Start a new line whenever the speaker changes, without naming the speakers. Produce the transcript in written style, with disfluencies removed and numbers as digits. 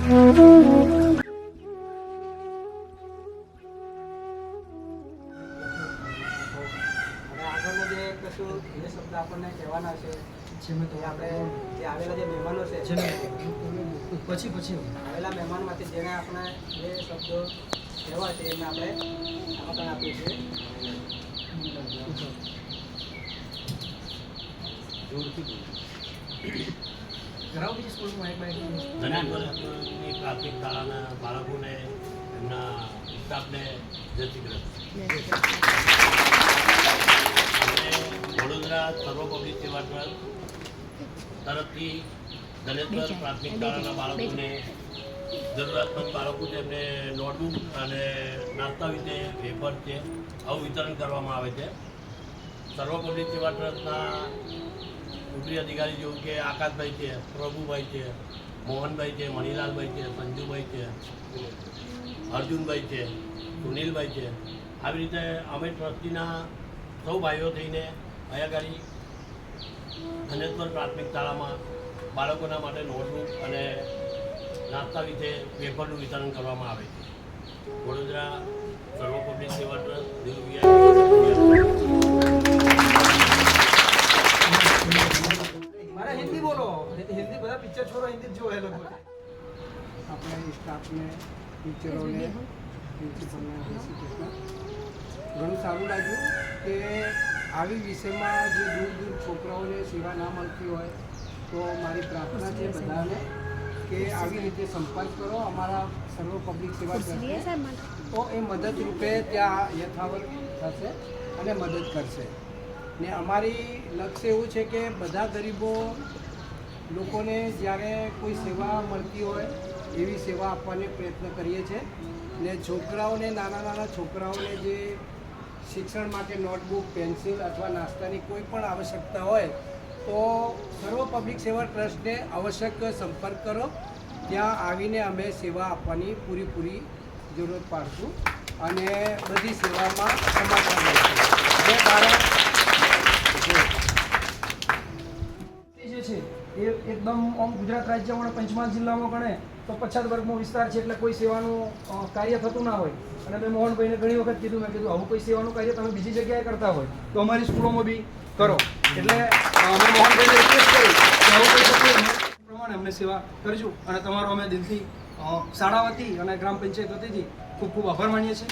આગળનો જે કશું જે શબ્દ આપણને કહેવાના છે જેમાં તો આપણે જે આવેલા જે મહેમાનો છે પછી આવેલા મહેમાનમાંથી જેને આપણે જે શબ્દો કહેવા છે એમને આપણે આમંત્રણ આપીએ છીએ.
ધનેશ્વરની પ્રાથમિક શાળાના બાળકોને એમના સ્ટાફને જય શ્રી કૃષ્ણ. વડોદરા સર્વ પબ્લિક સેવા ટ્રસ્ટ તરફથી ધનેશ્વર પ્રાથમિક શાળાના બાળકોને જરૂરિયાતમંદ બાળકો છે એમને નોટબુક અને નાસ્તા વિશે પેપર છે આવું વિતરણ કરવામાં આવે છે. સર્વ પબ્લિક સેવા ટ્રસ્ટના ઉપરી અધિકારી જેવું કે આકાશભાઈ છે, પ્રભુભાઈ છે, મોહનભાઈ છે, મણિલાલભાઈ છે, સંજુભાઈ છે, અર્જુનભાઈ છે, સુનિલભાઈ છે, આવી રીતે અમે ટ્રસ્ટીના સૌ ભાઈઓ થઈને અહીંયા આગળ ધનેશ્વર પ્રાથમિક શાળામાં બાળકોના માટે નોટબુક અને નાસ્તા વિશે પેપરનું વિતરણ કરવામાં આવે છે. વડોદરા સર્વ પબ્લિક સેવા ટ્રસ્ટ
हिंदी बोलो, हिंदी बता पिक्चर छोड़ो, हिंदी जो है लोग
अपने स्टाफ ने टीचरों ने प्रिंसिपलने घणું સારું લાગ્યું કે આવી વિષયમાં જે દૂર દૂર છોકરાઓને સેવા ના મળતી હોય તો મારી પ્રાર્થના છે બધાને કે આવી રીતે સંપર્ક કરો અમારા સર્વ પબ્લિક સેવા ટ્રસ્ટને, તો એ મદદરૂપે ત્યાં યથાવત થશે અને મદદ કરશે. ને અમારી લક્ષ્ય એવું છે કે બધા ગરીબો લોકોને જ્યારે કોઈ સેવા મળતી હોય એવી સેવા આપવાનો પ્રયત્ન કરીએ છીએ. ને છોકરાઓને નાના છોકરાઓને જે શિક્ષણ માટે નોટબુક, પેન્સિલ અથવા નાસ્તાની કોઈ પણ આવશ્યકતા હોય તો સર્વ પબ્લિક સેવા ટ્રસ્ટને આવશ્યક સંપર્ક કરો. ત્યાં આવીને અમે સેવા આપવાની પૂરી જરૂરત પાડશું અને બધી સેવામાં સમાચાર લઈશું. જય ભારત.
જે છે એ એકદમ આમ ગુજરાત રાજ્યમાં પંચમહાલ જિલ્લામાં ગણે તો પછાત વર્ગનો વિસ્તાર છે, એટલે કોઈ સેવાનું કાર્ય થતું ના હોય. અને મેં મોહનભાઈને ઘણી વખત કીધું, મેં કીધું આવું કોઈ સેવાનું કાર્ય તમે બીજી જગ્યાએ કરતા હોય તો અમારી સ્કૂલોમાં બી કરો. એટલે અમે મોહનભાઈને રિક્વેસ્ટ કરી કે આવું કોઈ થતું પ્રમાણે અમને સેવા કરજો. અને તમારો અમે દિલથી શાળા વતી અને ગ્રામ પંચાયત વતીથી ખૂબ આભાર માનીએ છીએ.